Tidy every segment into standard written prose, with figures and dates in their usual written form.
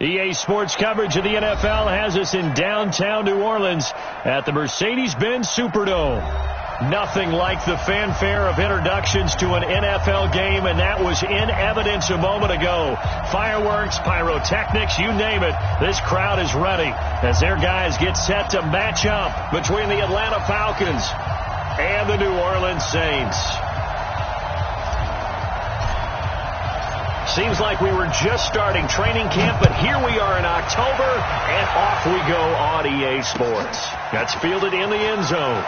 EA Sports coverage of the NFL has us in downtown New Orleans at the Mercedes-Benz Superdome. Nothing like the fanfare of introductions to an NFL game, and that was in evidence a moment ago. Fireworks, pyrotechnics, you name it. This crowd is ready as their guys get set to match up between the Atlanta Falcons and the New Orleans Saints. Seems like we were just starting training camp, but here we are in October, and off we go on EA Sports. That's fielded in the end zone.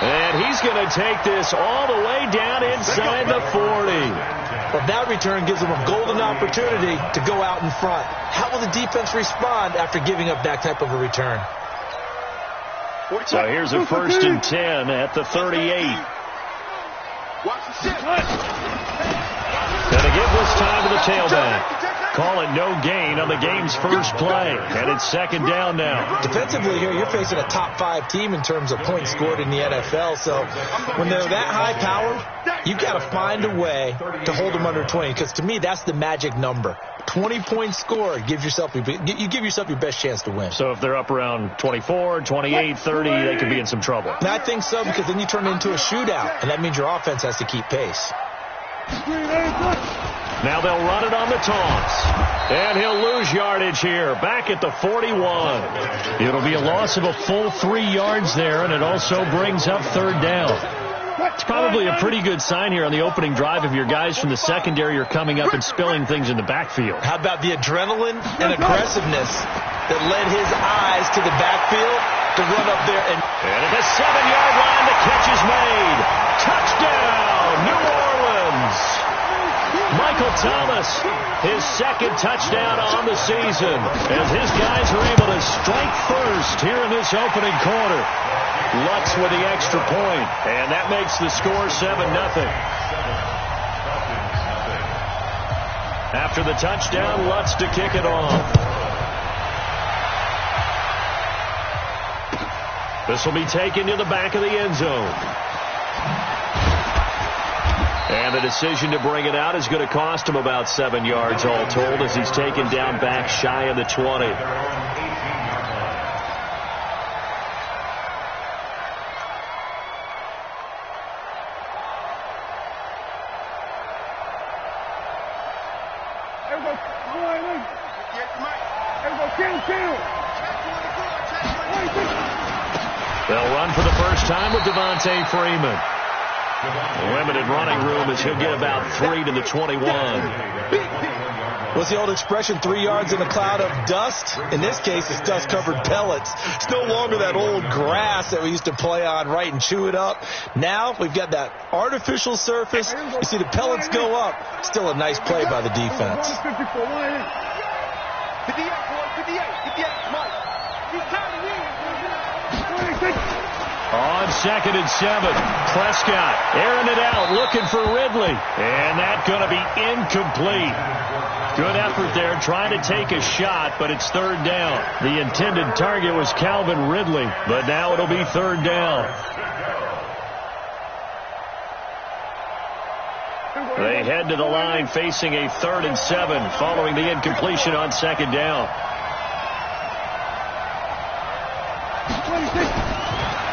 And he's going to take this all the way down inside the 40. Well, that return gives them a golden opportunity to go out in front. How will the defense respond after giving up that type of a return? So here's a 1st and 10 at the 38. Going to give this time to the tailback. Call it no gain on the game's first play. And it's 2nd down now. Defensively here, you're facing a top 5 team in terms of points scored in the NFL. So when they're that high powered, you've got to find a way to hold them under 20. Because to me, that's the magic number. 20 points scored, you give yourself your best chance to win. So if they're up around 24, 28, 30, they could be in some trouble. And I think so, because then you turn it into a shootout, and that means your offense has to keep pace. Now they'll run it on the taunts. And he'll lose yardage here, back at the 41. It'll be a loss of a full 3 yards there, and it also brings up 3rd down. It's probably a pretty good sign here on the opening drive if your guys from the secondary are coming up and spilling things in the backfield. How about the adrenaline and aggressiveness that led his eyes to the backfield to run up there? And at the 7-yard line, the catch is made. Touchdown, New Orleans. Michael Thomas, his 2nd touchdown on the season, as his guys are able to strike first here in this opening quarter. Luckk with the extra point, and that makes the score 7-0. After the touchdown, Luckk to kick it off. This will be taken to the back of the end zone. And the decision to bring it out is going to cost him about 7 yards all told, as he's taken down back shy of the 20. They'll run for the first time with Devontae Freeman. Limited running room as he'll get about 3 to the 21. What's the old expression, 3 yards in a cloud of dust? In this case, it's dust-covered pellets. It's no longer that old grass that we used to play on, right, and chew it up. Now we've got that artificial surface. You see the pellets go up. Still a nice play by the defense. On 2nd and 7, Prescott airing it out, looking for Ridley. And that's going to be incomplete. Good effort there, trying to take a shot, but it's 3rd down. The intended target was Calvin Ridley, but now it'll be 3rd down. They head to the line facing a 3rd and 7 following the incompletion on 2nd down.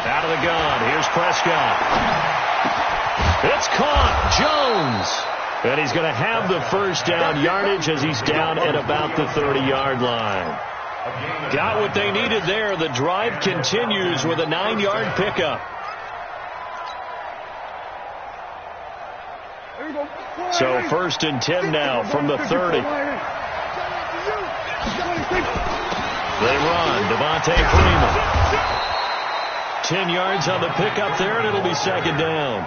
Out of the gun. Here's Prescott. It's caught. Jones. And he's going to have the 1st down yardage as he's down at about the 30-yard line. Got what they needed there. The drive continues with a 9-yard pickup. So 1st and 10 now from the 30. They run. Devontae Freeman. 10 yards on the pickup there, and it'll be 2nd down.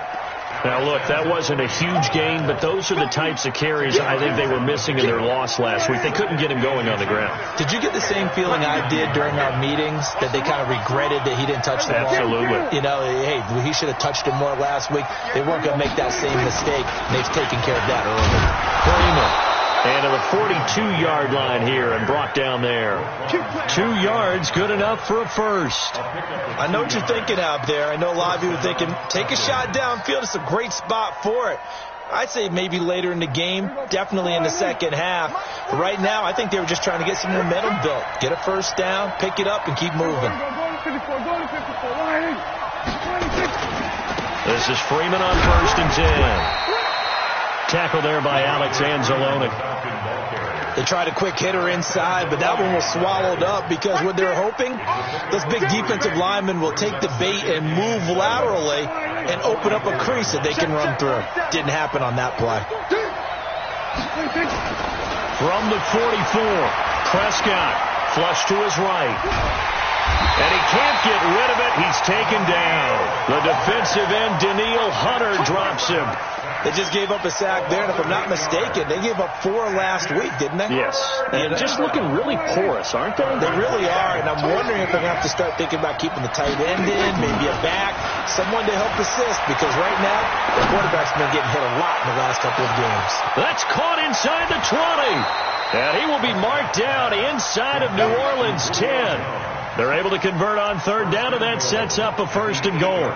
Now, look, that wasn't a huge gain, but those are the types of carries I think they were missing in their loss last week. They couldn't get him going on the ground. Did you get the same feeling I did during our meetings, that they kind of regretted that he didn't touch the ball? Absolutely. You know, hey, he should have touched him more last week. They weren't going to make that same mistake, and they've taken care of that early. Freeman. And to the 42-yard line here and brought down there. 2 yards, good enough for a first. I know what you're thinking out there. I know a lot of you are thinking, take a shot downfield. It's a great spot for it. I'd say maybe later in the game, definitely in the second half. But right now, I think they were just trying to get some momentum built. Get a first down, pick it up, and keep moving. This is Freeman on 1st and 10. Tackle there by Alex Anzalone. They tried a quick hitter inside, but that one was swallowed up because what they're hoping, those big defensive linemen will take the bait and move laterally and open up a crease that they can run through. Didn't happen on that play. From the 44, Prescott flush to his right. And he can't get rid of it. He's taken down. The defensive end, Daniil Hunter, drops him. They just gave up a sack there, and if I'm not mistaken, they gave up 4 last week, didn't they? Yes. And just looking really porous, aren't they? They really are, and I'm wondering if they're going to have to start thinking about keeping the tight end in, maybe a back, someone to help assist, because right now, the quarterback's been getting hit a lot in the last couple of games. That's caught inside the 20. And he will be marked down inside of New Orleans 10. They're able to convert on 3rd down, and that sets up a 1st and goal.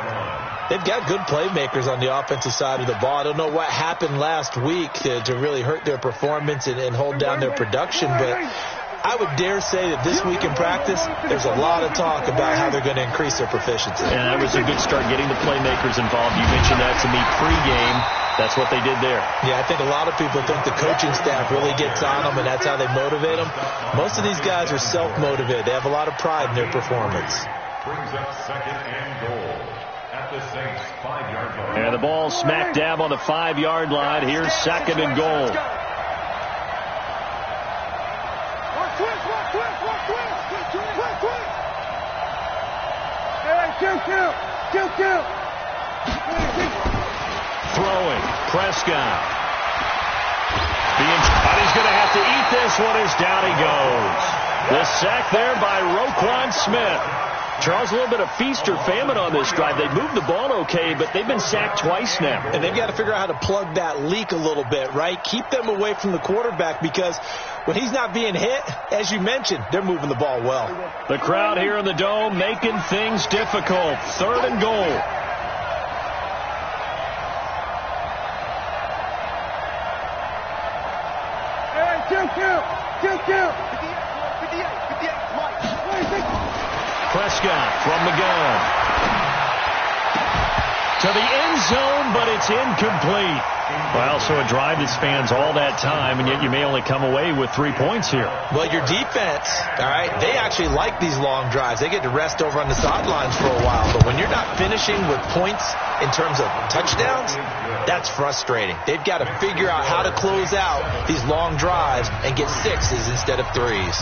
They've got good playmakers on the offensive side of the ball. I don't know what happened last week to really hurt their performance and hold down their production, but I would dare say that this week in practice, there's a lot of talk about how they're going to increase their proficiency. And that was a good start getting the playmakers involved. You mentioned that to me pregame. That's what they did there. Yeah, I think a lot of people think the coaching staff really gets on them, and that's how they motivate them. Most of these guys are self-motivated. They have a lot of pride in their performance. Brings up 2nd and goal at the Saints 5-yard line. And the ball smack dab on the 5-yard line. Here's 2nd and goal. Throwing, Prescott. And he's going to have to eat this one as down he goes. The sack there by Roquan Smith. Charles, a little bit of feast or famine on this drive. They moved the ball okay, but they've been sacked twice now. And they've got to figure out how to plug that leak a little bit, right? Keep them away from the quarterback, because when he's not being hit, as you mentioned, they're moving the ball well. The crowd here in the Dome making things difficult. 3rd and goal. Prescott from the gun. To the end zone, but it's incomplete. Well, so a drive that spans all that time, and yet you may only come away with 3 points here. Well, your defense, all right, they actually like these long drives. They get to rest over on the sidelines for a while. But when you're not finishing with points in terms of touchdowns, that's frustrating. They've got to figure out how to close out these long drives and get 6s instead of 3s.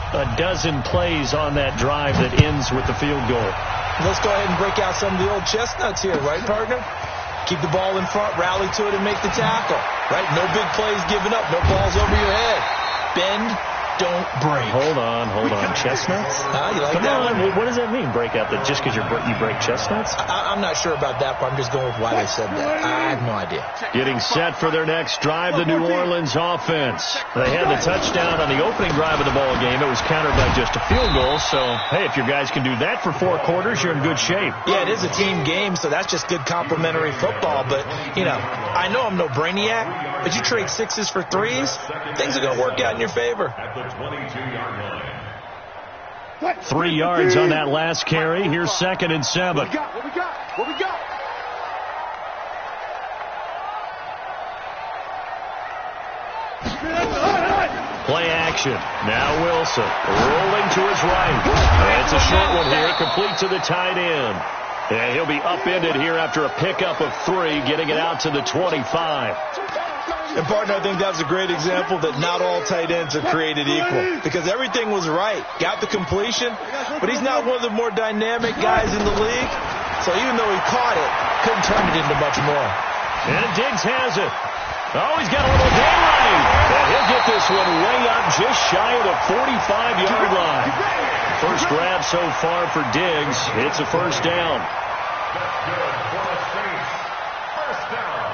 A dozen plays on that drive that ends with the field goal. Let's go ahead and break out some of the old chestnuts here, right, partner? Keep the ball in front, rally to it, and make the tackle, right? No big plays given up, no balls over your head. Bend, don't break. Hold on. Chestnuts? You like Come that on. one? What does that mean, break out? That just because you break chestnuts? I'm not sure about that, but I'm just going with why they said that. I have no idea. Getting set for their next drive, the New Orleans offense. They had the touchdown on the opening drive of the ball game. It was countered by just a field goal. So, hey, if your guys can do that for 4 quarters, you're in good shape. Yeah, it is a team game, so that's just good complimentary football. But, you know, I know I'm no brainiac, but you trade 6s for 3s, things are going to work out in your favor. At the 22-yard line. 3 yards on that last carry. Here's 2nd and 7. What we got? Play action. Now Wilson rolling to his right. And it's a short one here, complete to the tight end. And he'll be upended here after a pickup of 3, getting it out to the 25. And, partner, I think that's a great example that not all tight ends are created equal, because everything was right. Got the completion, but he's not one of the more dynamic guys in the league. So even though he caught it, couldn't turn it into much more. And Diggs has it. Oh, he's got a little daylight. And he'll get this one way up just shy of the 45-yard line. First grab so far for Diggs. It's a 1st down. That's good for the Saints. 1st down.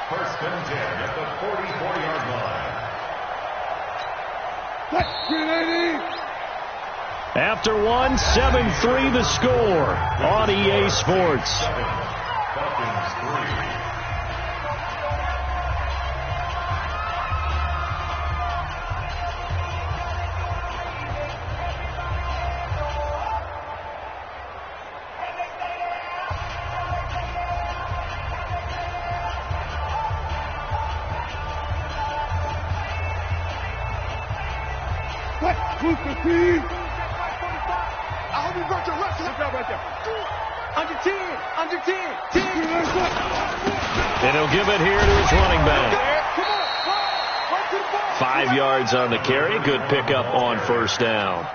1st and 10 at the 44-yard After one, 7-3 the score on EA Sports. Falcons 3. And he'll give it here to his running back. 5 yards on the carry. Good pickup on first down.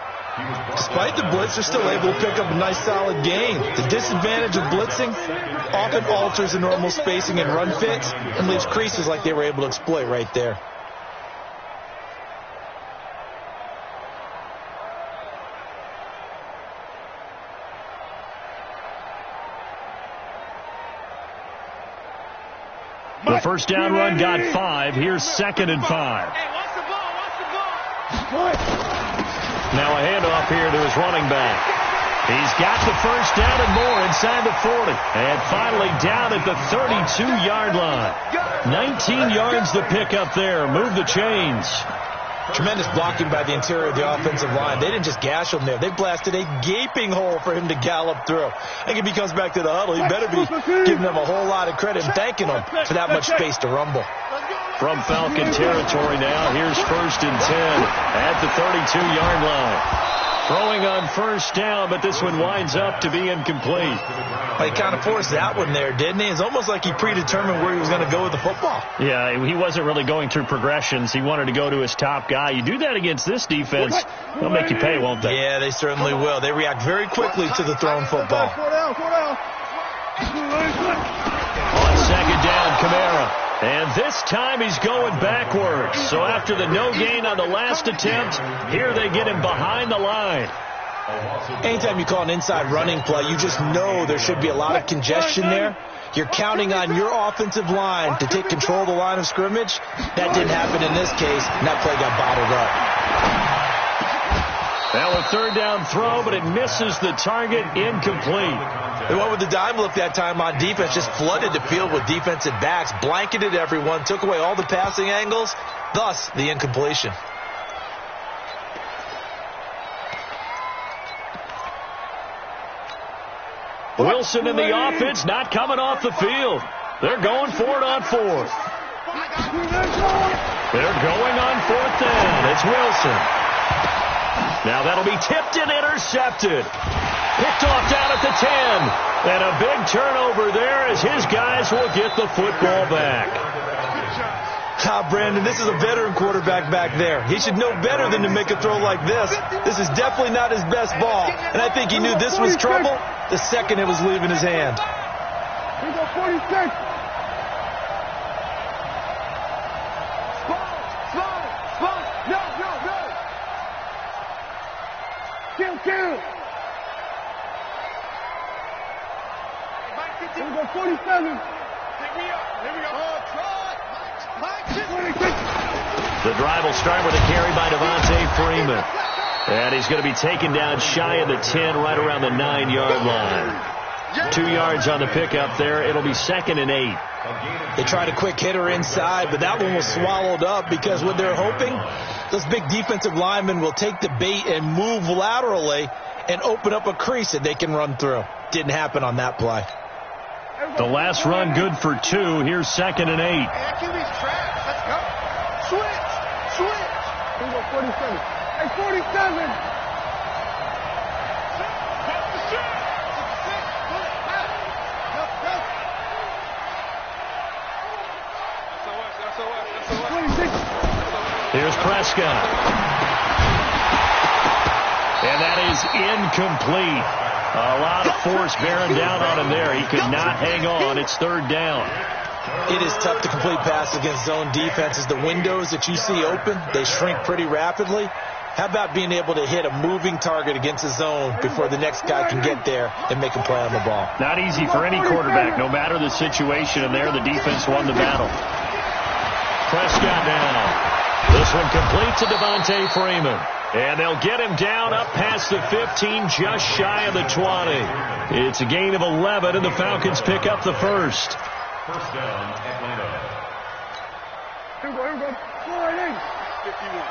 Despite the blitz, they're still able to pick up a nice solid gain. The disadvantage of blitzing often alters the normal spacing and run fits and leaves creases like they were able to exploit right there. The first down run got 5. Here's 2nd and 5. Now a handoff here to his running back. He's got the first down and more inside the 40. And finally down at the 32-yard line. 19 yards to pick up there. Move the chains. Tremendous blocking by the interior of the offensive line. They didn't just gash him there. They blasted a gaping hole for him to gallop through. I think if he comes back to the huddle, he better be giving them a whole lot of credit and thanking them for that much space to rumble. From Falcon territory now, here's 1st and 10 at the 32-yard line. Throwing on first down, but this one winds up to be incomplete. He kind of forced that one there, didn't he? It's almost like he predetermined where he was going to go with the football. Yeah, he wasn't really going through progressions. He wanted to go to his top guy. You do that against this defense, they'll make you pay, won't they? Yeah, they certainly will. They react very quickly to the thrown football. On second down, Kamara. And this time he's going backwards. So after the no gain on the last attempt, here they get him behind the line. Anytime you call an inside running play, you just know there should be a lot of congestion there. You're counting on your offensive line to take control of the line of scrimmage. That didn't happen in this case, and that play got bottled up. Now a third down throw, but it misses the target, incomplete. They went with the dime look that time on defense, just flooded the field with defensive backs, blanketed everyone, took away all the passing angles, thus the incompletion. Wilson in the offense, not coming off the field. They're going for it on 4th. They're going on 4th down. It's Wilson. Now that'll be tipped and intercepted. Picked off down at the 10. And a big turnover there as his guys will get the football back. Brandon, this is a veteran quarterback back there. He should know better than to make a throw like this. This is definitely not his best ball. And I think he knew this was trouble the second it was leaving his hand. Here we go, 46. Kill. Here we go, 47. The drive will start with a carry by Devontae Freeman. And he's going to be taken down shy of the 10, right around the 9-yard line. 2 yards on the pickup there. It'll be 2nd and 8. They tried a quick hitter inside, but that one was swallowed up because what they're hoping, those big defensive linemen will take the bait and move laterally and open up a crease that they can run through. Didn't happen on that play. The last run good for 2. Here's 2nd and 8. Let's go. Switch. Here we go, 47. Hey, 47. Here's Prescott. And that is incomplete. A lot of force bearing down on him there. He could not hang on. It's 3rd down. It is tough to complete passes against zone defenses. The windows that you see open, they shrink pretty rapidly. How about being able to hit a moving target against a zone before the next guy can get there and make a play on the ball? Not easy for any quarterback, no matter the situation. And there, the defense won the battle. Prescott now. The one complete to Devontae Freeman. And they'll get him down up past the 15, just shy of the 20. It's a gain of 11, and the Falcons pick up the first. First down, Atlanta. Here we go. 4-8. 51.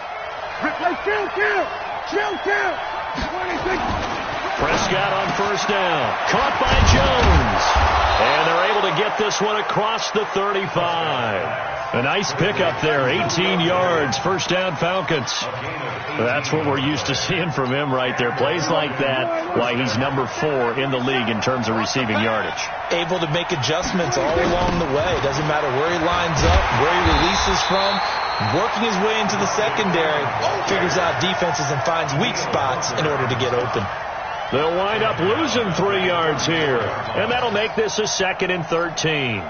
Chill. 26. Prescott on first down. Caught by Jones. And they're able to get this one across the 35. A nice pickup there. 18 yards. First down, Falcons. That's what we're used to seeing from him right there. Plays like that, why he's number 4 in the league in terms of receiving yardage. Able to make adjustments all along the way. Doesn't matter where he lines up, where he releases from. Working his way into the secondary. Figures out defenses and finds weak spots in order to get open. They'll wind up losing 3 yards here. And that'll make this a 2nd and 13.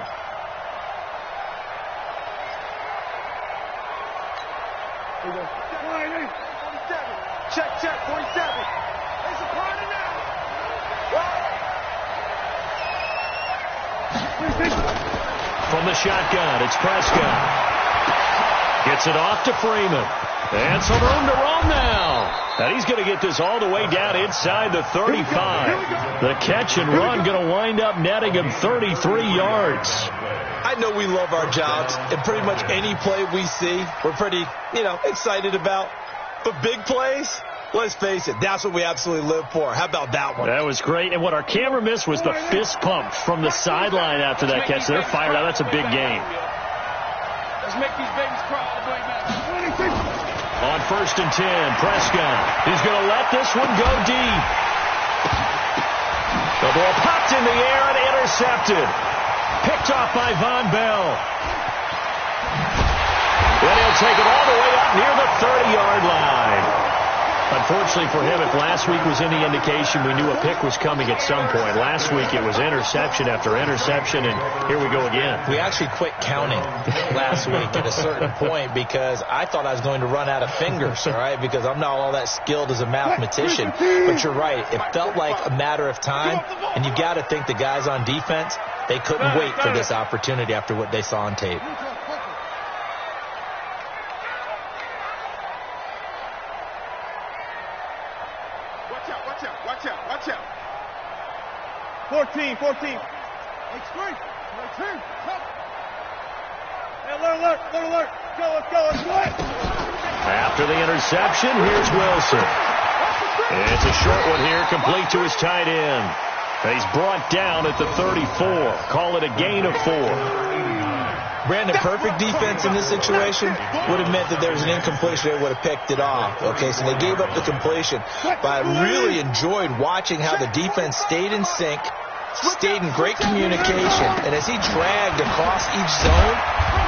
Check, 47. There's a party now. From the shotgun, it's Prescott. Gets it off to Freeman. And some room to roam now. And he's going to get this all the way down inside the 35. The catch and run going to wind up netting him 33 yards. I know we love our jobs, and pretty much any play we see, we're pretty, excited about. But big plays, let's face it, that's what we absolutely live for. How about that one? That was great. And what our camera missed was the fist pump from the sideline after that catch. They're fired out. That's a big game. Let's make these babies cry all the way back. On first and 10, Prescott. He's going to let this one go deep. The ball popped in the air and intercepted. Picked off by Von Bell. Then he'll take it all the way up near the 30-yard line. Unfortunately for him, if last week was any indication, we knew a pick was coming at some point. Last week it was interception after interception, and here we go again. We actually quit counting last week at a certain point because I thought I was going to run out of fingers, all right, because I'm not all that skilled as a mathematician. But you're right. It felt like a matter of time, and you got to think the guys on defense, they couldn't wait for this opportunity after what they saw on tape. Watch out. 14. Let's go. Hey, alert. Go. After the interception, here's Wilson. It's a short one here, complete to his tight end. And he's brought down at the 34. Call it a gain of 4. Brandon, perfect defense in this situation would have meant that there was an incompletion. They would have picked it off. Okay, so they gave up the completion. But I really enjoyed watching how the defense stayed in sync, stayed in great communication. And as he dragged across each zone,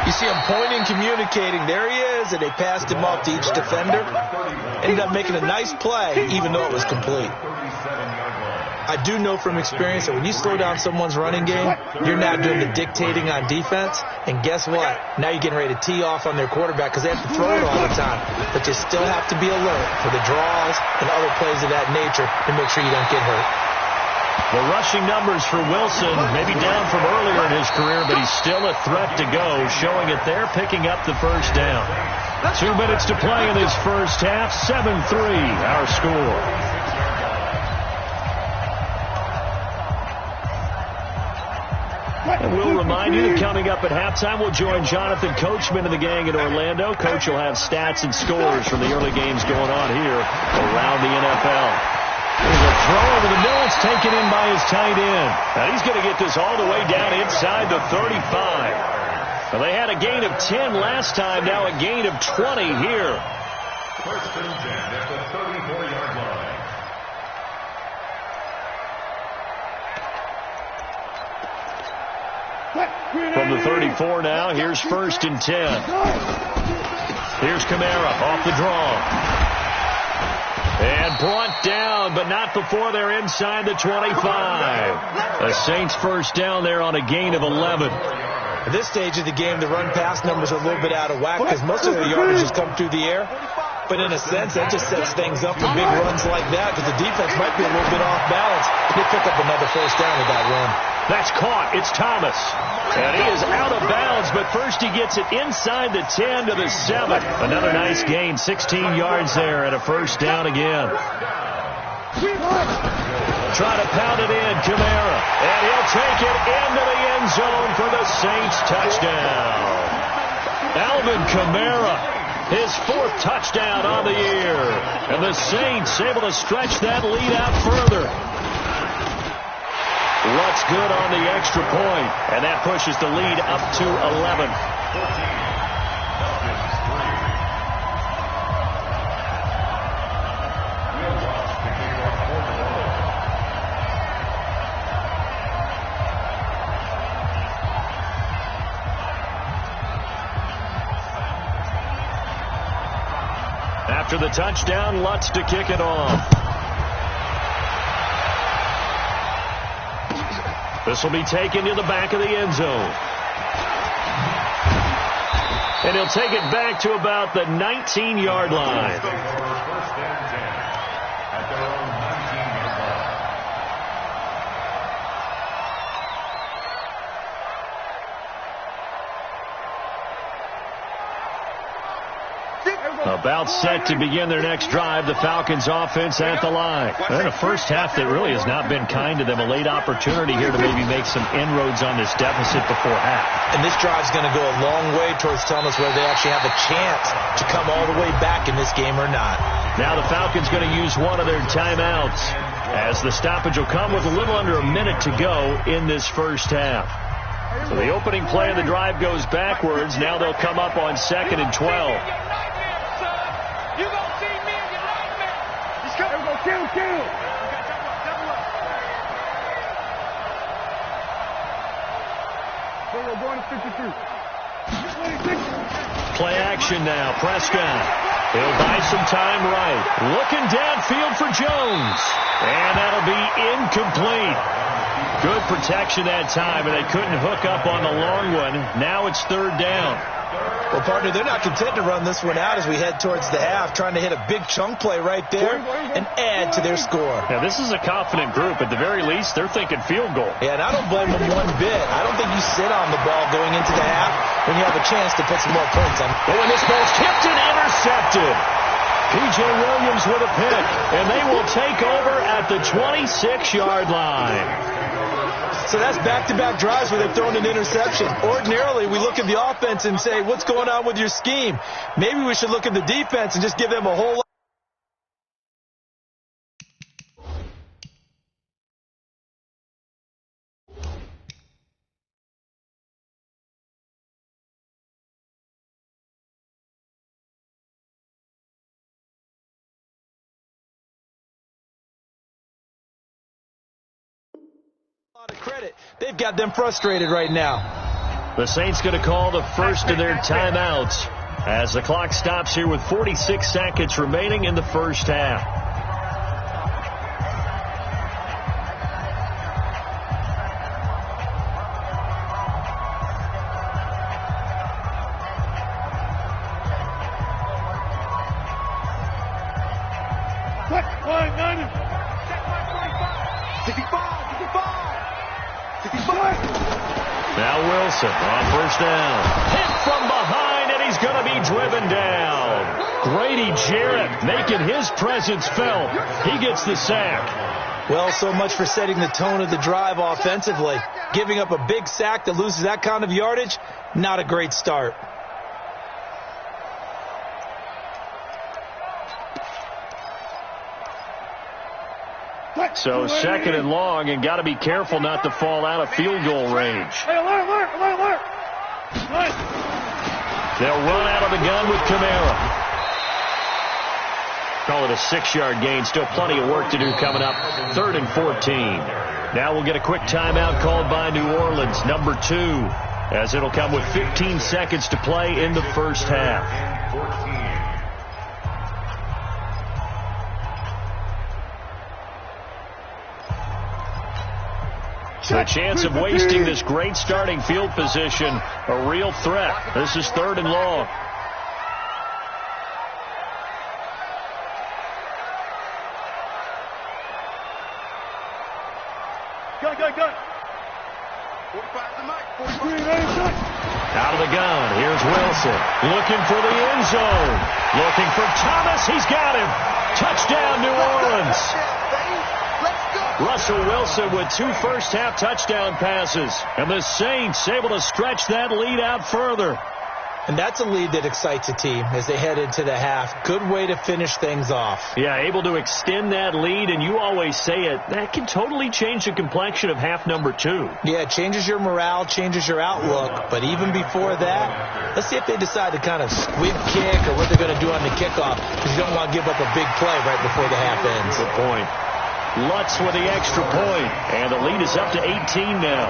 you see him pointing, communicating. There he is, and they passed him off to each defender. Ended up making a nice play, even though it was complete. I do know from experience that when you slow down someone's running game, you're now doing the dictating on defense. And guess what? Now you're getting ready to tee off on their quarterback because they have to throw it all the time. But you still have to be alert for the draws and other plays of that nature to make sure you don't get hurt. The rushing numbers for Wilson, maybe down from earlier in his career, but he's still a threat to go, showing it there, picking up the first down. 2 minutes to play in this first half, 7-3 our score. And we'll remind you that coming up at halftime, we'll join Jonathan Coachman and the gang in Orlando. Coach will have stats and scores from the early games going on here around the NFL. There's a throw over the middle. It's taken in by his tight end. And he's going to get this all the way down inside the 35. Well, they had a gain of 10 last time. Now a gain of 20 here. First and 10 at the 34-yard line. From the 34 now, here's first and 10. Here's Kamara off the draw. And brought down, but not before they're inside the 25. The Saints first down there on a gain of 11. At this stage of the game, the run-pass numbers are a little bit out of whack because most of the yardage has come through the air. But in a sense, that just sets things up for big runs like that because the defense might be a little bit off balance. They pick up another first down with that run. That's caught. It's Thomas. And he is out of bounds, but first he gets it inside the 10 to the 7. Another nice gain, 16 yards there and a first down again. Trying to pound it in, Kamara. And he'll take it into the end zone for the Saints touchdown. Alvin Kamara, his 4th touchdown on the year. And the Saints able to stretch that lead out further. Luck's good on the extra point, and that pushes the lead up to 11. After the touchdown, Lutz to kick it off. This will be taken to the back of the end zone. And he'll take it back to about the 19-yard line. About set to begin their next drive, the Falcons offense at the line. And a first half that really has not been kind to them. A late opportunity here to maybe make some inroads on this deficit before half. And this drive's going to go a long way towards telling us whether they actually have a chance to come all the way back in this game or not. Now the Falcons going to use one of their timeouts as the stoppage will come with a little under a minute to go in this first half. So the opening play of the drive goes backwards. Now they'll come up on 2nd and 12. You gonna see me in your nightmare. He's coming. Go, kill. Double up. We're going to 53. Play action now. Prescott. He'll buy some time right. Looking downfield for Jones. And that'll be incomplete. Good protection that time, and they couldn't hook up on the long one. Now it's 3rd down. Well, partner, they're not content to run this one out as we head towards the half, trying to hit a big chunk play right there and add to their score. Now, this is a confident group. At the very least, they're thinking field goal. Yeah, and I don't blame them one bit. I don't think you sit on the ball going into the half when you have a chance to put some more points on. But when this ball's tipped and intercepted, P.J. Williams with a pick, and they will take over at the 26-yard line. So that's back-to-back drives where they've thrown an interception. Ordinarily, we look at the offense and say, what's going on with your scheme? Maybe we should look at the defense and just give them a whole lot. Of credit. They've got them frustrated right now. The Saints going to call the first of their timeouts as the clock stops here with 46 seconds remaining in the first half. Now Wilson on first down. Hit from behind, and he's going to be driven down. Grady Jarrett making his presence felt. He gets the sack. Well, so much for setting the tone of the drive offensively. Giving up a big sack that loses that kind of yardage, not a great start. So 2nd and long, and got to be careful not to fall out of field goal range. Hey, alert. They'll run out of the gun with Kamara. Call it a 6-yard gain. Still plenty of work to do coming up. 3rd and 14. Now we'll get a quick timeout called by New Orleans, number 2, as it'll come with 15 seconds to play in the first half. The chance of wasting this great starting field position, a real threat. This is 3rd and long. Go. Out of the gun, here's Wilson. Looking for the end zone. Looking for Thomas. He's got him. Touchdown, New Orleans. Russell Wilson with 2 first-half touchdown passes. And the Saints able to stretch that lead out further. And that's a lead that excites a team as they head into the half. Good way to finish things off. Yeah, able to extend that lead, and you always say it, that can totally change the complexion of half number 2. Yeah, it changes your morale, changes your outlook. But even before that, let's see if they decide to kind of squib kick or what they're going to do on the kickoff, because you don't want to give up a big play right before the half ends. Good point. Luckk313's with the extra point, and the lead is up to 18 now.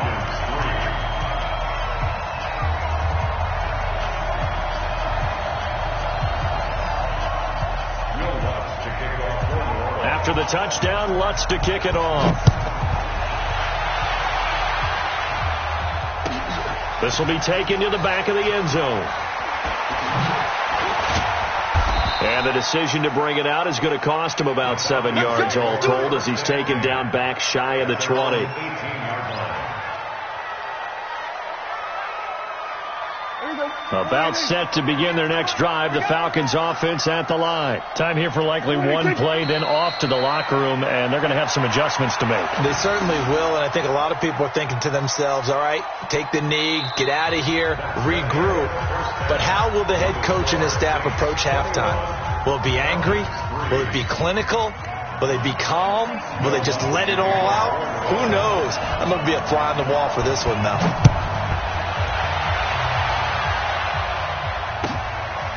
After the touchdown, Luckk313 to kick it off. This will be taken to the back of the end zone. And the decision to bring it out is going to cost him about 7 yards all told as he's taken down back shy of the 20. About set to begin their next drive. The Falcons offense at the line. Time here for likely one play, then off to the locker room, and they're going to have some adjustments to make. They certainly will, and I think a lot of people are thinking to themselves, all right, take the knee, get out of here, regroup. But how will the head coach and his staff approach halftime? Will it be angry? Will it be clinical? Will they be calm? Will they just let it all out? Who knows? I'm going to be a fly on the wall for this one, though.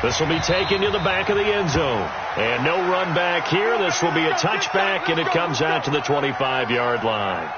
This will be taken to the back of the end zone. And no run back here. This will be a touchback, and it comes out to the 25-yard line.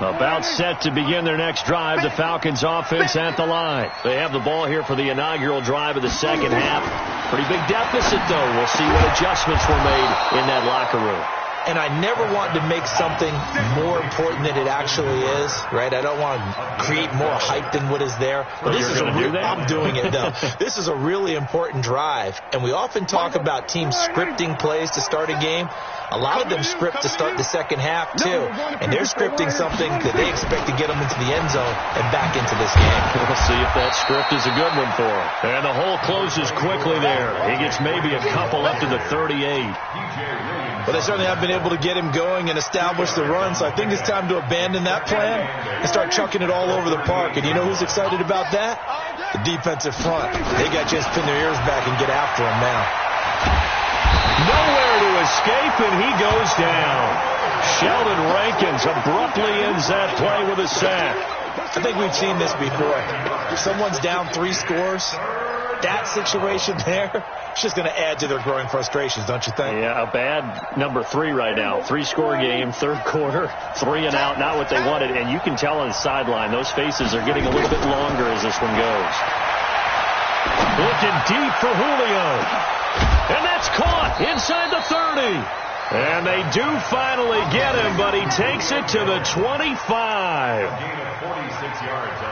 About set to begin their next drive. The Falcons offense at the line. They have the ball here for the inaugural drive of the second half. Pretty big deficit, though. We'll see what adjustments were made in that locker room. And I never want to make something more important than it actually is, right? I don't want to create more hype than what is there. But this is I'm doing it, though. This is a really important drive. And we often talk about teams scripting plays to start a game. A lot of them script to start the second half, too. And they're scripting something that they expect to get them into the end zone and back into this game. We'll see if that script is a good one for him. And the hole closes quickly there. He gets maybe a couple up to the 38. But they certainly have been able to get him going and establish the run, so I think it's time to abandon that plan and start chucking it all over the park. And you know who's excited about that? The defensive front. They got to just pin their ears back and get after him now. Nowhere to escape, and he goes down. Sheldon Rankins abruptly ends that play with a sack. I think we've seen this before. If someone's down 3 scores, that situation there, it's just going to add to their growing frustrations, don't you think? Yeah, a bad number 3 right now. 3-score game, third quarter, 3 and out, not what they wanted. And you can tell on the sideline, those faces are getting a little bit longer as this one goes. Looking deep for Julio. And that's caught inside the 30. And they do finally get him, but he takes it to the 25.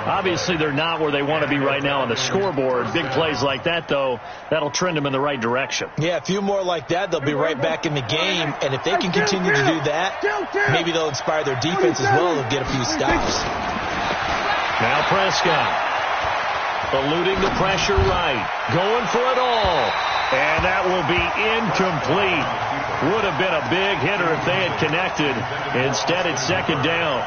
Obviously, they're not where they want to be right now on the scoreboard. Big plays like that, though, that'll trend them in the right direction. Yeah, a few more like that, they'll be right back in the game. And if they can continue to do that, maybe they'll inspire their defense as well. They'll get a few stops. Now Prescott. Eluding the pressure right. Going for it all. And that will be incomplete. Would have been a big hitter if they had connected. Instead, it's second down.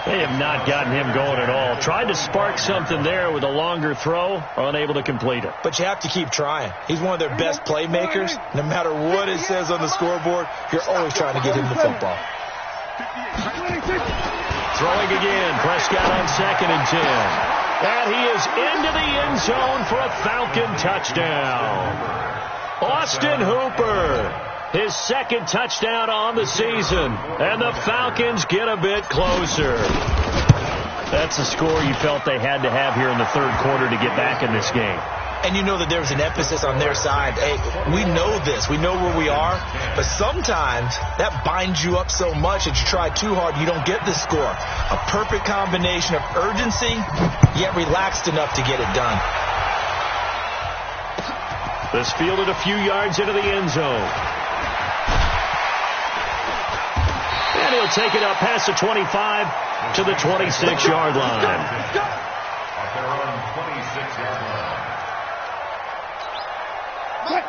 They have not gotten him going at all. Tried to spark something there with a longer throw, unable to complete it. But you have to keep trying. He's one of their best playmakers. No matter what it says on the scoreboard, you're always trying to get him the football. Throwing again. Prescott on 2nd and 10. And he is into the end zone for a Falcon touchdown. Austin Hooper, his 2nd touchdown on the season. And the Falcons get a bit closer. That's a score you felt they had to have here in the third quarter to get back in this game. And you know that there's an emphasis on their side. Hey, we know this. We know where we are. But sometimes that binds you up so much that you try too hard, you don't get the score. A perfect combination of urgency, yet relaxed enough to get it done. This fielded a few yards into the end zone. And he'll take it up past the 25 to the 26-yard line. At their own 26-yard line.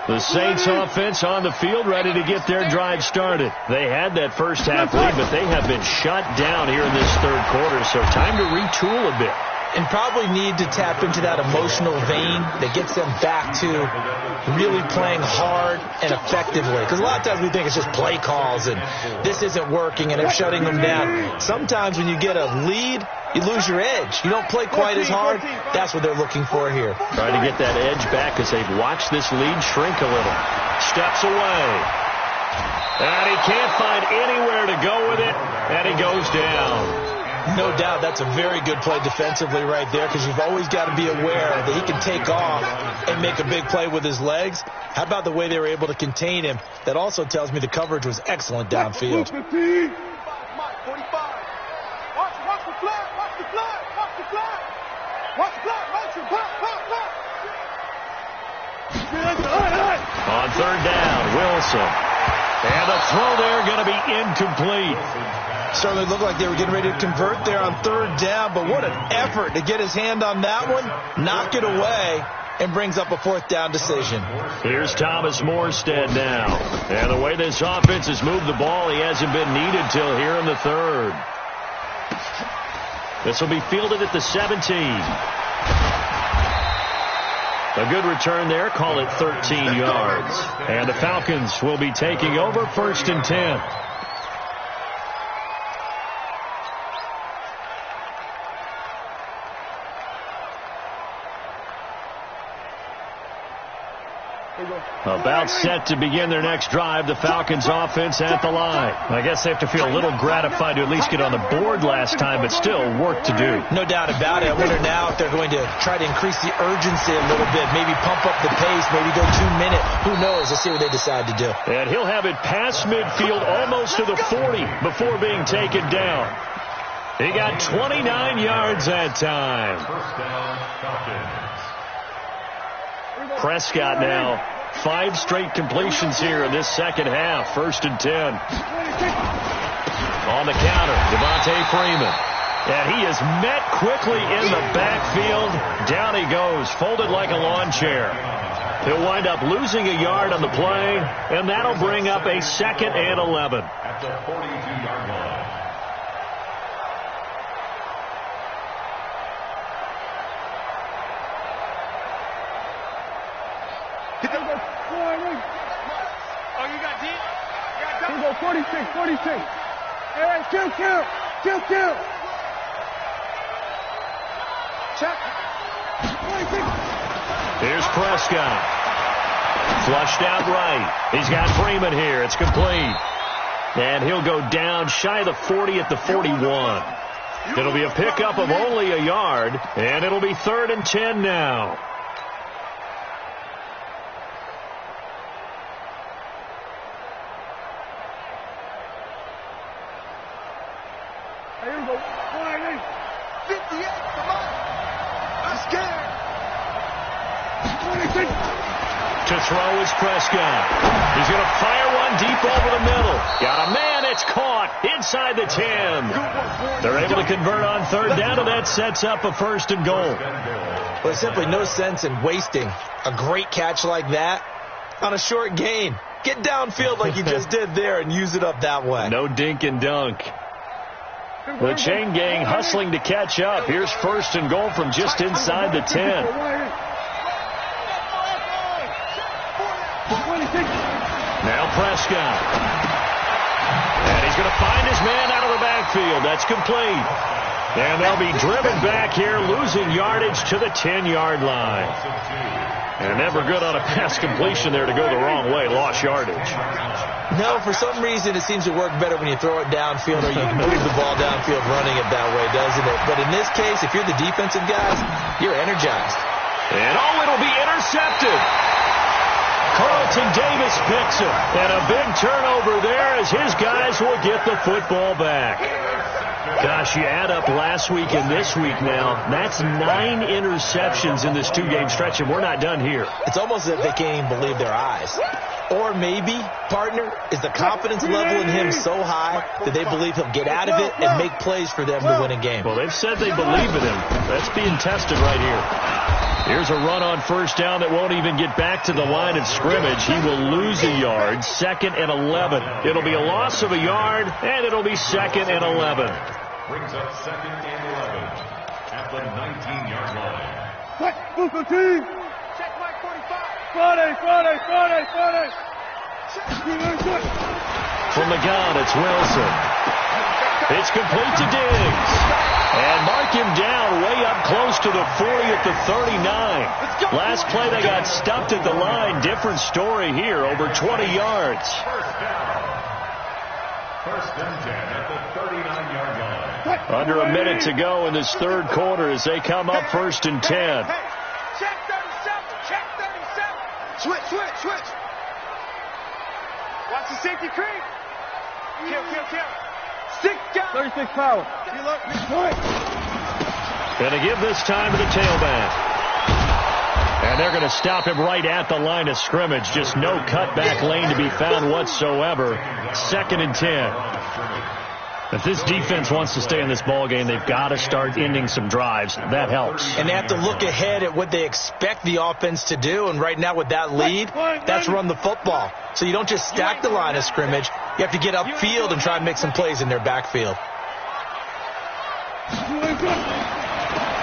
The Saints offense on the field, ready to get their drive started. They had that first half lead, but they have been shut down here in this third quarter, so time to retool a bit. And probably need to tap into that emotional vein that gets them back to really playing hard and effectively. Because a lot of times we think it's just play calls and this isn't working and they're shutting them down. Sometimes when you get a lead, you lose your edge. You don't play quite as hard. That's what they're looking for here. Trying to get that edge back as they've watched this lead shrink a little. Steps away. And he can't find anywhere to go with it, and he goes down. No doubt that's a very good play defensively right there, because you've always got to be aware that he can take off and make a big play with his legs. How about the way they were able to contain him? That also tells me the coverage was excellent downfield. Watch the flag. On third down, Wilson. And a throw there going to be incomplete. Certainly looked like they were getting ready to convert there on third down, but what an effort to get his hand on that one, knock it away, and brings up a fourth down decision. Here's Thomas Morstead now. And the way this offense has moved the ball, he hasn't been needed till here in the third. This will be fielded at the 17. A good return there, call it 13 yards. And the Falcons will be taking over 1st and 10. About set to begin their next drive, the Falcons offense at the line. I guess they have to feel a little gratified to at least get on the board last time, but still work to do. No doubt about it. I wonder now if they're going to try to increase the urgency a little bit, maybe pump up the pace, maybe go 2 minutes. Who knows? Let's see what they decide to do. And he'll have it past midfield almost to the 40 before being taken down. He got 29 yards that time. First down, Falcons. Prescott now, 5 straight completions here in this second half. 1st and 10. On the counter, Devontae Freeman. And he is met quickly in the backfield. Down he goes, folded like a lawn chair. He'll wind up losing a yard on the play, and that'll bring up a 2nd and 11. At the 42-yard line. Oh, you got deep? Here we go, 46. All right, kill. Check. 46. Here's Prescott. Flushed out right. He's got Freeman here. It's complete. And he'll go down shy of the 40 at the 41. It'll be a pickup of only a yard, and it'll be 3rd and 10 now. Here we go. 58. Come on. I'm scared. 26. To throw is Prescott. He's going to fire one deep over the middle. Got a man. It's caught inside the 10. They're able to convert on third down, and that sets up a 1st and goal. Well, there's simply no sense in wasting a great catch like that on a short gain. Get downfield like you just did there and use it up that way. No dink and dunk. The chain gang hustling to catch up. Here's 1st and goal from just inside the 10. Now Prescott. And he's going to find his man out of the backfield. That's complete. And they'll be driven back here, losing yardage to the 10-yard line. And never good on a pass completion there to go the wrong way. Lost yardage. No, for some reason it seems to work better when you throw it downfield or you can move the ball downfield running it that way, doesn't it? But in this case, if you're the defensive guys, you're energized. And, it'll be intercepted. Carlton Davis picks it. And a big turnover there as his guys will get the football back. Gosh, you add up last week and this week now, that's 9 interceptions in this 2-game stretch, and we're not done here. It's almost as if they can't even believe their eyes. Or maybe, partner, is the confidence level in him so high that they believe he'll get out of it and make plays for them to win a game. Well, they've said they believe in him. That's being tested right here. Here's a run on first down that won't even get back to the line of scrimmage. He will lose a yard, 2nd and 11. It'll be a loss of a yard, and it'll be 2nd and 11. Brings up 2nd and 11 at the 19-yard line. What? Booster team. Check Mike 45. Friday. From the gun, it's Wilson. It's complete to Diggs. And mark him down way up close to the 40 at the 39. Last play they got stuffed at the line. Different story here, over 20 yards. First and 10 at the 39-yard line. Under a minute to go in this third quarter as they come up 1st and 10. Check 37. Switch. Watch the safety creep. Kill. 36 power. Going to give this time to the tailback. And they're going to stop him right at the line of scrimmage. Just no cutback lane to be found whatsoever. 2nd and 10. If this defense wants to stay in this ball game, they've got to start ending some drives. That helps. And they have to look ahead at what they expect the offense to do. And right now with that lead, that's run the football. So you don't just stack the line of scrimmage. You have to get upfield and try and make some plays in their backfield.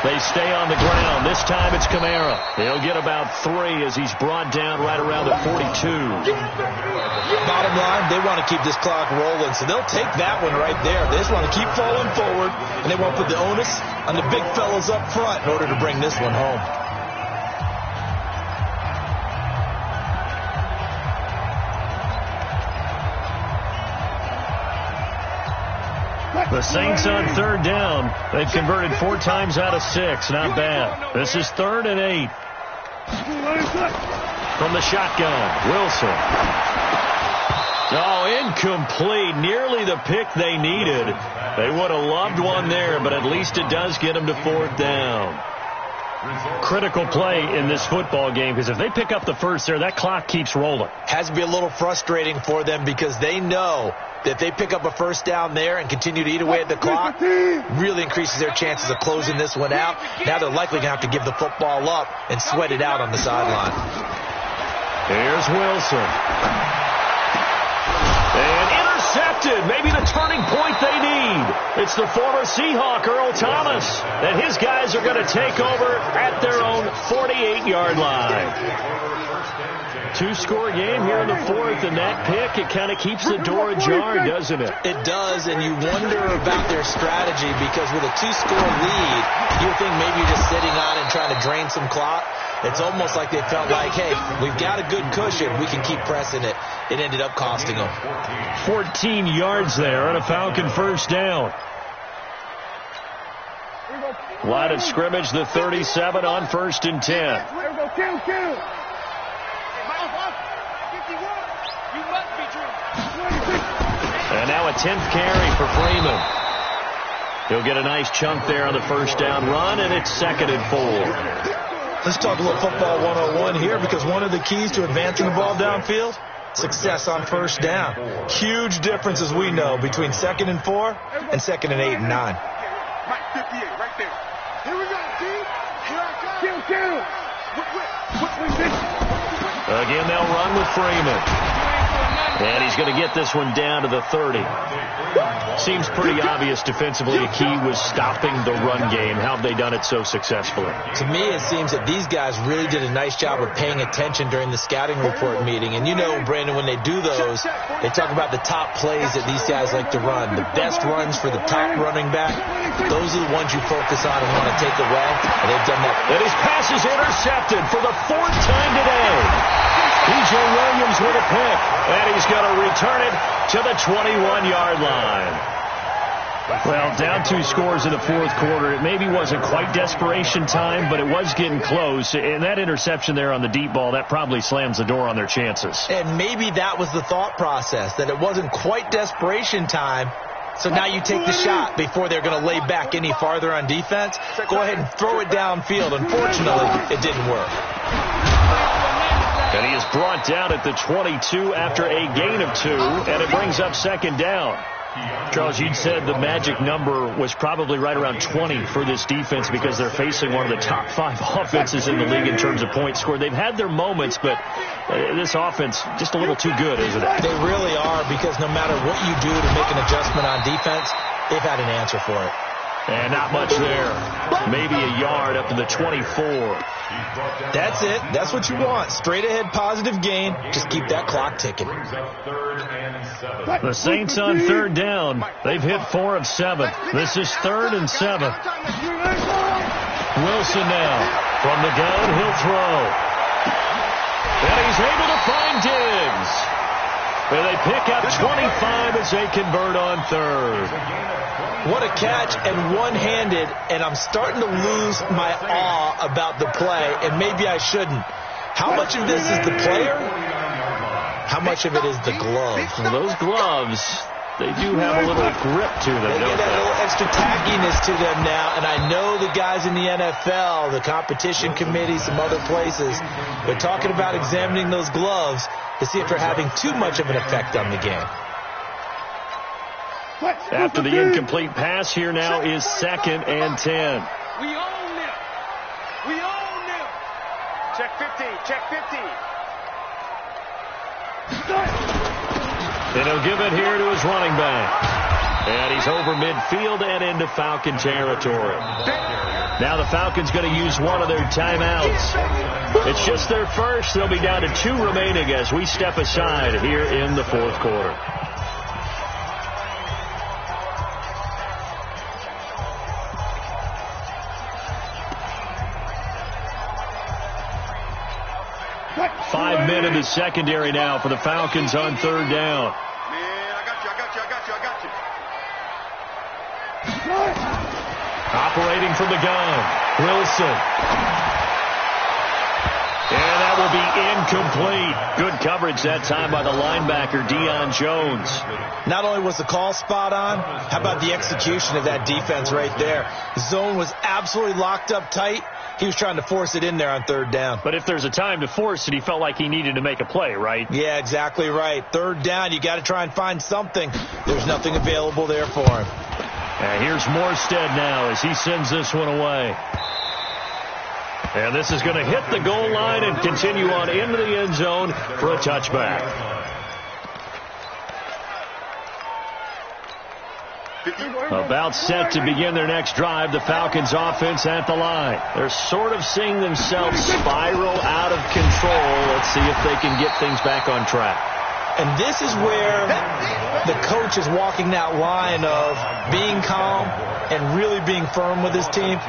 They stay on the ground. This time it's Kamara. He'll get about 3 as he's brought down right around the 42. Bottom line, they want to keep this clock rolling, so they'll take that one right there. They just want to keep falling forward, and they want to put the onus on the big fellas up front in order to bring this one home. The Saints on 3rd down. They've converted 4 times out of 6. Not bad. This is 3rd and 8. From the shotgun, Wilson. Incomplete. Nearly the pick they needed. They would have loved one there, but at least it does get them to 4th down. Critical play in this football game, because if they pick up the first there, that clock keeps rolling. Has to be a little frustrating for them because they know that if they pick up a first down there and continue to eat away at the clock, really increases their chances of closing this one out. Now they're likely going to have to give the football up and sweat it out on the sideline. Here's Wilson. And intercepted. Maybe the turning point they need. It's the former Seahawk, Earl Thomas. And his guys are going to take over at their own 48-yard line. 2-score game here in the 4th, and that pick, it kind of keeps the door ajar, doesn't it? It does, and you wonder about their strategy because with a 2-score lead, you would think maybe you're just sitting on it and trying to drain some clock. It's almost like they felt like, hey, we've got a good cushion. We can keep pressing it. It ended up costing them. 14 yards there on a Falcon first down. Line of scrimmage, the 37 on 1st and 10. Kill. And now a 10th carry for Freeman. He'll get a nice chunk there on the first down run, and it's 2nd and 4. Let's talk a little football 101 here because one of the keys to advancing the ball downfield, success on first down. Huge difference, as we know, between 2nd and 4 and 2nd and 8 and 9. Right 58, right there. Here we go, team. Kill. Again, they'll run with Freeman. And he's going to get this one down to the 30. Seems pretty obvious defensively a key was stopping the run game. How have they done it so successfully? To me, it seems that these guys really did a nice job of paying attention during the scouting report meeting. And you know, Brandon, when they do those, they talk about the top plays that these guys like to run. The best runs for the top running back, those are the ones you focus on and want to take away. And they've done that. And his pass is intercepted for the 4th time today. P.J. Williams with a pick, and he's going to return it to the 21-yard line. Well, down 2 scores in the fourth quarter. It maybe wasn't quite desperation time, but it was getting close. And that interception there on the deep ball, that probably slams the door on their chances. And maybe that was the thought process, that it wasn't quite desperation time. So now you take the shot before they're going to lay back any farther on defense. Go ahead and throw it downfield. Unfortunately, it didn't work. And he is brought down at the 22 after a gain of 2, and it brings up second down. Charles, you'd said the magic number was probably right around 20 for this defense because they're facing one of the top 5 offenses in the league in terms of points scored. They've had their moments, but this offense just a little too good, isn't it? They really are, because no matter what you do to make an adjustment on defense, they've had an answer for it. And not much there. Maybe a yard up to the 24. That's it. That's what you want. Straight ahead positive gain. Just keep that clock ticking. The Saints on third down. They've hit 4 of 7. This is 3rd and 7. Wilson now. From the gun, he'll throw. And he's able to find Diggs. And they pick up 25 as they convert on 3rd. What a catch, and one-handed, and I'm starting to lose my awe about the play, and maybe I shouldn't. How much of this is the player? How much of it is the glove? Well, those gloves, they do have a little grip to them, They don't get that they? little extra tackiness to them now, and I know the guys in the NFL, the competition committee, some other places, they're talking about examining those gloves to see if they're having too much of an effect on the game. After the incomplete pass, here now is 2nd and 10. We own them. We own them. Check 15. Check 15. And he'll give it here to his running back. And he's over midfield and into Falcon territory. Now the Falcons going to use one of their timeouts. It's just their first. They'll be down to 2 remaining as we step aside here in the fourth quarter. Five men in the secondary now for the Falcons on third down. Man, I got you. Operating from the gun, Wilson. And that will be incomplete. Good coverage that time by the linebacker, Deion Jones. Not only was the call spot on, how about the execution of that defense right there? The zone was absolutely locked up tight. He was trying to force it in there on third down. But if there's a time to force it, he felt like he needed to make a play, right? Yeah, exactly right. Third down, you got to try and find something. There's nothing available there for him. And here's Morstead now as he sends this one away. And this is going to hit the goal line and continue on into the end zone for a touchback. About set to begin their next drive, the Falcons offense at the line. They're sort of seeing themselves spiral out of control. Let's see if they can get things back on track. And this is where the coach is walking that line of being calm and really being firm with his team.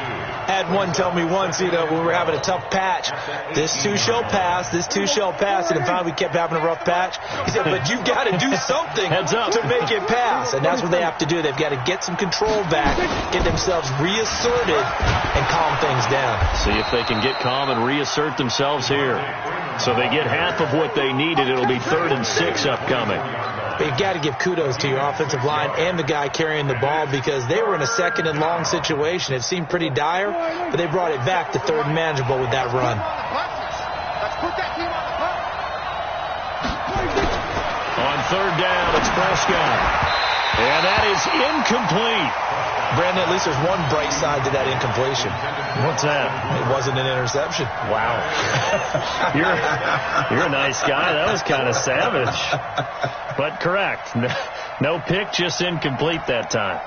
Had one tell me once, when we were having a tough patch, this too shall pass, this too shall pass, and finally we kept having a rough patch. He said, but you've got to do something to make it pass, and that's what they have to do. They've got to get some control back, get themselves reasserted, and calm things down. See if they can get calm and reassert themselves here. So they get half of what they needed. It'll be 3rd and 6 upcoming. But you've got to give kudos to your offensive line and the guy carrying the ball, because they were in a 2nd and long situation. It seemed pretty dire, but they brought it back to 3rd and manageable with that run. On third down, it's Prescott. And that is incomplete. Brandon, at least there's one bright side to that incompletion. What's that? It wasn't an interception. Wow. You're a nice guy. That was kind of savage. But correct. No pick, just incomplete that time.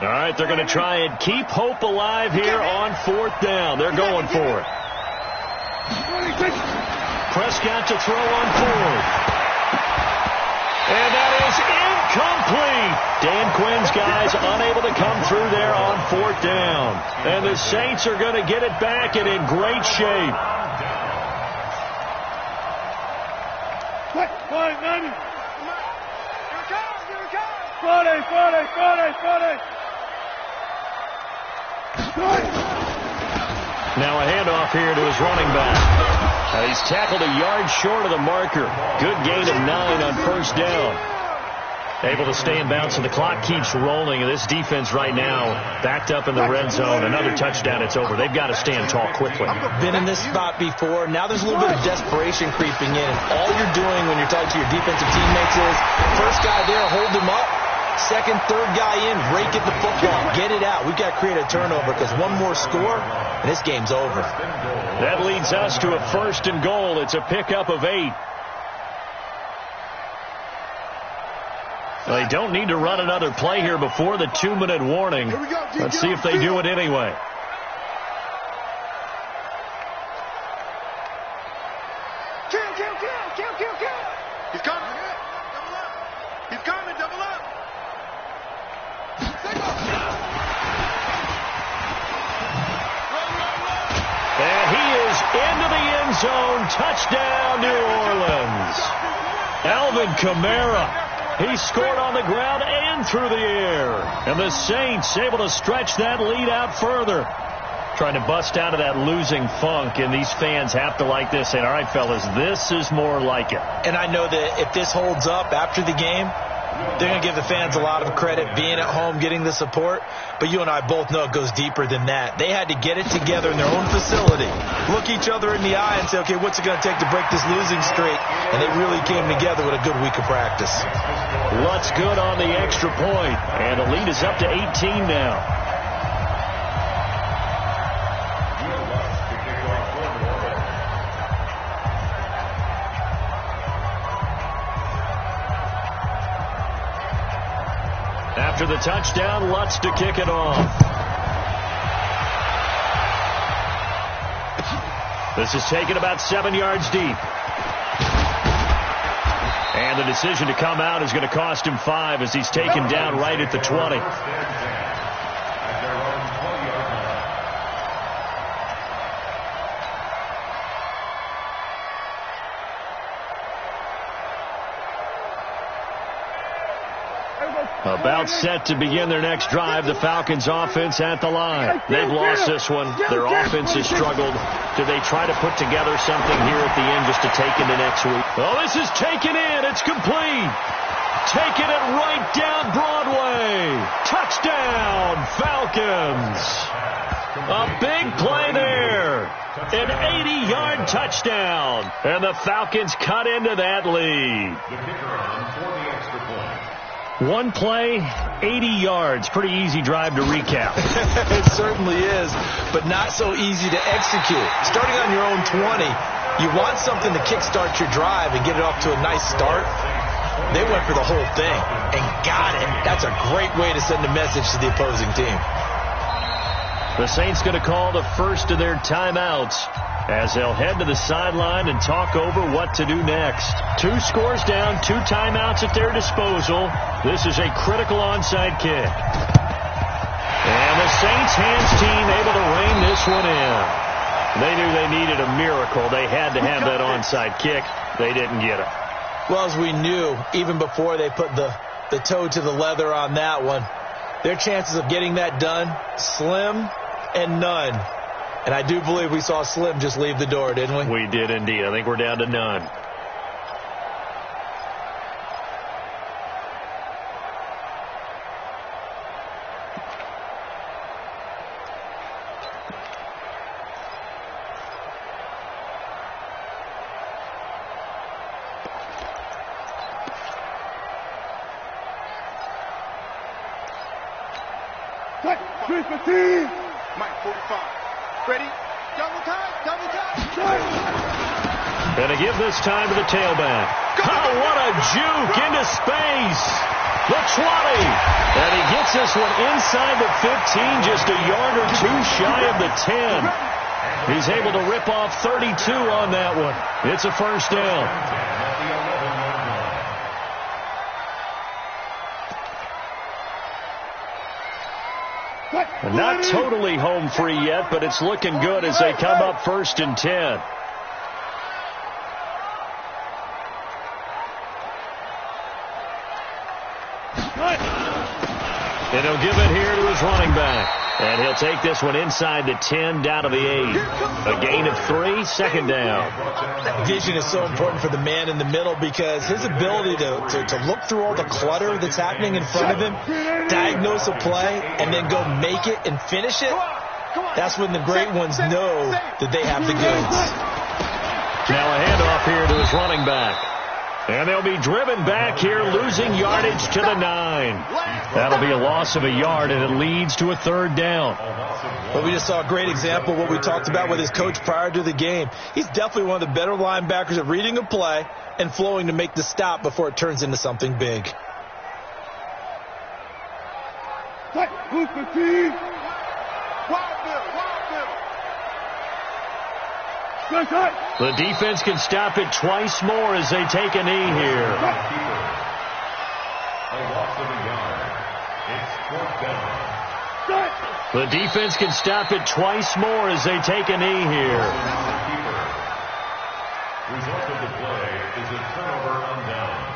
All right, they're going to try and keep hope alive here on 4th down. They're going for it. Prescott to throw on 4th. And that is Incomplete. Dan Quinn's guys unable to come through there on 4th down. And the Saints are going to get it back and in great shape. Now a handoff here to his running back. He's tackled a yard short of the marker. Good gain of 9 on 1st down. Able to stay in bounds, and the clock keeps rolling. And this defense right now backed up in the red zone. Another touchdown, it's over. They've got to stand tall quickly. Been in this spot before. Now there's a little bit of desperation creeping in. And all you're doing when you're talking to your defensive teammates is, first guy there, hold him up. Second, third guy in, rake at the football. Get it out. We've got to create a turnover because one more score, and this game's over. That leads us to a 1st and goal. It's a pickup of 8. They don't need to run another play here before the 2-minute warning. Let's see if they do it anyway. Kill. He's coming. Double up. He's coming. Double up. And he is into the end zone. Touchdown, New Orleans. Alvin Kamara. He scored on the ground and through the air. And the Saints able to stretch that lead out further. Trying to bust out of that losing funk, and these fans have to like this. And all right, fellas, this is more like it. And I know that if this holds up after the game, they're going to give the fans a lot of credit, being at home, getting the support. But you and I both know it goes deeper than that. They had to get it together in their own facility, look each other in the eye and say, okay, what's it going to take to break this losing streak? And they really came together with a good week of practice. Luck's good on the extra point, and the lead is up to 18 now. After the touchdown, Lutz to kick it off. This is taken about 7 yards deep. And the decision to come out is going to cost him 5 as he's taken down right at the 20. About set to begin their next drive, the Falcons offense at the line. They've lost this one. Their offense has struggled. Do they try to put together something here at the end just to take into next week? Oh, this is taken in. It's complete. Taking it right down Broadway. Touchdown, Falcons. A big play there. An 80-yard touchdown. And the Falcons cut into that lead. The kicker on for the extra point. One play, 80 yards. Pretty easy drive to recap. It certainly is, but not so easy to execute. Starting on your own 20, you want something to kickstart your drive and get it off to a nice start. They went for the whole thing and got it. That's a great way to send a message to the opposing team. The Saints going to call the first of their timeouts as they'll head to the sideline and talk over what to do next. 2 scores down, 2 timeouts at their disposal. This is a critical onside kick. And the Saints hands team able to rein this one in. They knew they needed a miracle. They had to have that onside kick. They didn't get it. Well, as we knew, even before they put the toe to the leather on that one, their chances of getting that done, slim and none. And I do believe we saw Slim just leave the door, didn't we? We did indeed. I think we're down to none. Mike 45. Ready? Double time. Gonna give this time to the tailback. Oh, what a juke into space. The 20. And he gets this one inside the 15, just a yard or 2 shy of the 10. He's able to rip off 32 on that one. It's a first down. Not totally home free yet, but it's looking good as they come up 1st and 10. And he'll give it here to his running back. And he'll take this one inside the 10, down to the 8. A gain of 3, 2nd down. That vision is so important for the man in the middle because his ability to look through all the clutter that's happening in front of him, diagnose a play, and then go make it and finish it, that's when the great ones know that they have the goods. Now a handoff here to his running back. And they'll be driven back here, losing yardage to the 9. That'll be a loss of a yard, and it leads to a 3rd down. Well, we just saw a great example of what we talked about with his coach prior to the game. He's definitely one of the better linebackers at reading a play and flowing to make the stop before it turns into something big. The defense can stop it twice more as they take a knee here. A loss of a yard. It's 4th down. The defense can stop it twice more as they take a knee here. Result of the play is a turnover on downs.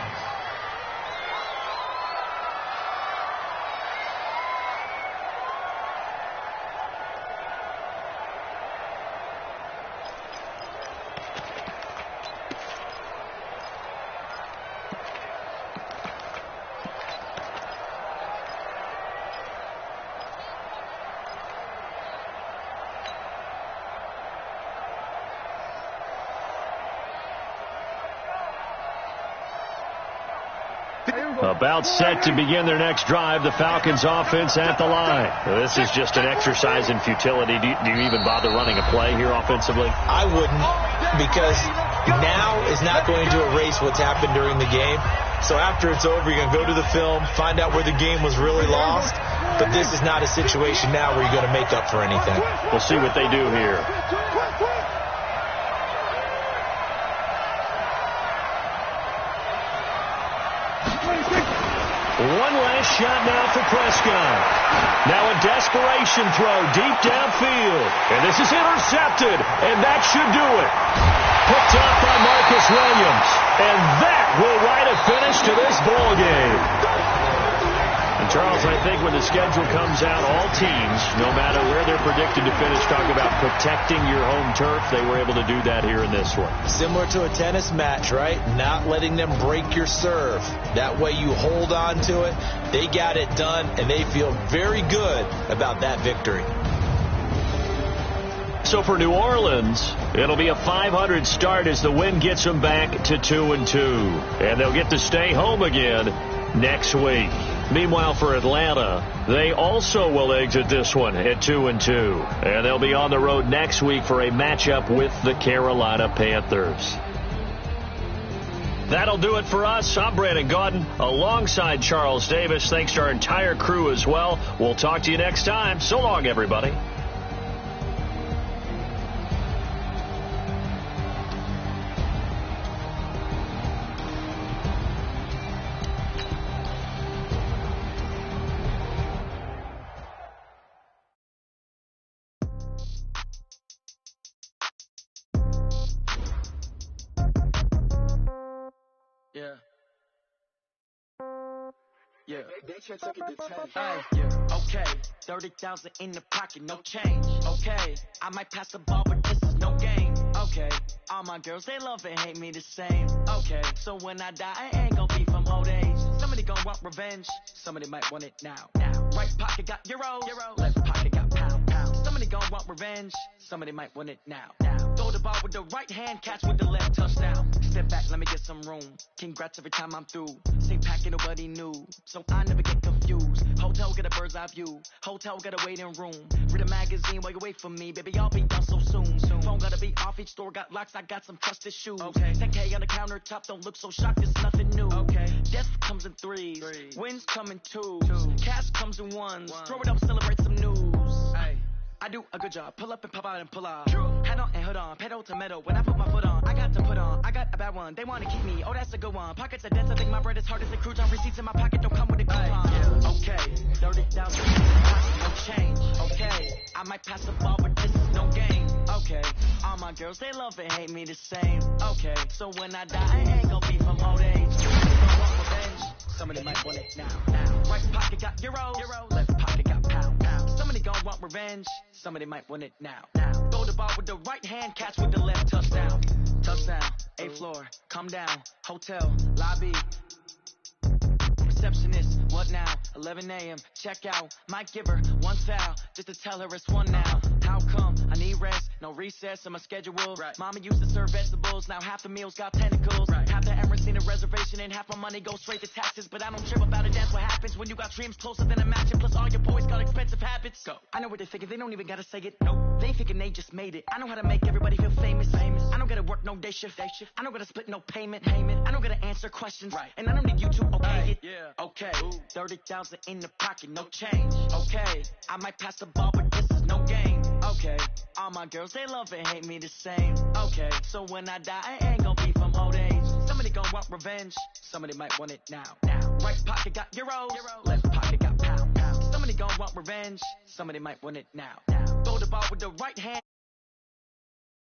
About set to begin their next drive, the Falcons offense at the line. This is just an exercise in futility. Do you even bother running a play here offensively? I wouldn't, because now is not going to erase what's happened during the game. So after it's over, you're going to go to the film, find out where the game was really lost. But this is not a situation now where you're going to make up for anything. We'll see what they do here. One last shot now for Prescott. Now a desperation throw deep downfield. And this is intercepted, and that should do it. Picked up by Marcus Williams. And that will write a finish to this ball game. And Charles, I think when the schedule comes out, all teams, no matter where they're predicted to finish, talk about protecting your home turf. They were able to do that here in this one. Similar to a tennis match, right? Not letting them break your serve. That way you hold on to it. They got it done, and they feel very good about that victory. So for New Orleans, it'll be a 500 start as the win gets them back to 2-2. And they'll get to stay home again next week. Meanwhile, for Atlanta, they also will exit this one at 2-2. And they'll be on the road next week for a matchup with the Carolina Panthers. That'll do it for us. I'm Brandon Gaudin alongside Charles Davis. Thanks to our entire crew as well. We'll talk to you next time. So long, everybody. Yeah. Okay. 30,000 in the pocket, no change. Okay. I might pass the ball, but this is no game. Okay. All my girls, they love and hate me the same. Okay. So when I die, I ain't gonna be from old age. Somebody gonna want revenge. Somebody might want it now. Right pocket got euros. Left pocket got pound. Somebody gonna want revenge. Somebody might want it now. Throw the ball with the right hand, catch with the left, touchdown. Step back, let me get some room. Congrats every time I'm through. Same packet, nobody knew. So I never get confused. Hotel get a bird's eye view. Hotel got a waiting room. Read a magazine while you wait for me. Baby, I'll be done so soon. Phone gotta be off, each store got locks. I got some trusted shoes. Okay. 10K on the countertop, don't look so shocked, it's nothing new. Okay. Death comes in threes. Wins come in twos. Cash comes in ones. Throw it up, celebrate some news. Hey. I do a good job. Pull up and pop out and pull out. Head on and hood on. Pedal to metal. When I put my foot on, I got to put on. I got a bad one. They want to keep me. Oh, that's a good one. Pockets are dense. I think my bread is hard as a crouton. Receipts in my pocket don't come with a coupon. Okay. 30,000. no change. Okay, I might pass the ball, but this is no game. Okay, all my girls, they love and hate me the same. Okay, so when I die, I ain't gonna be from old age. Somebody gonna want revenge. Somebody might want it now. Right pocket got euros, left pocket got pound. Somebody gonna want revenge. Somebody might want it now. Throw the ball with the right hand, catch with the left, touchdown. Touchdown, 8th floor, come down, hotel, lobby. Receptionist, what now? 11 a.m. check out. Might give her one foul just to tell her it's one now. How come? I need rest, no recess in my schedule. Right. Mama used to serve vegetables, now half the meals got tentacles. Right. Half the Emirates need a reservation and half my money goes straight to taxes. But I don't trip about it, that's what happens when you got dreams closer than a matching. Plus all your boys got expensive habits. Go. I know what they're thinking, they don't even gotta say it. Nope. They thinking they just made it. I know how to make everybody feel famous. I don't gotta work no day shift. I don't gotta split no payment. I don't gotta answer questions. Right. And I don't need you to okay it. Yeah. Okay, 30,000 in the pocket, no change. Okay, I might pass the ball, but this is no game. Okay, all my girls, they love and hate me the same. Okay, so when I die, I ain't gonna be from old age. Somebody gonna want revenge. Somebody might want it now. Right pocket got euros, left pocket got pound. Somebody gonna want revenge. Somebody might want it now. Throw the ball with the right hand.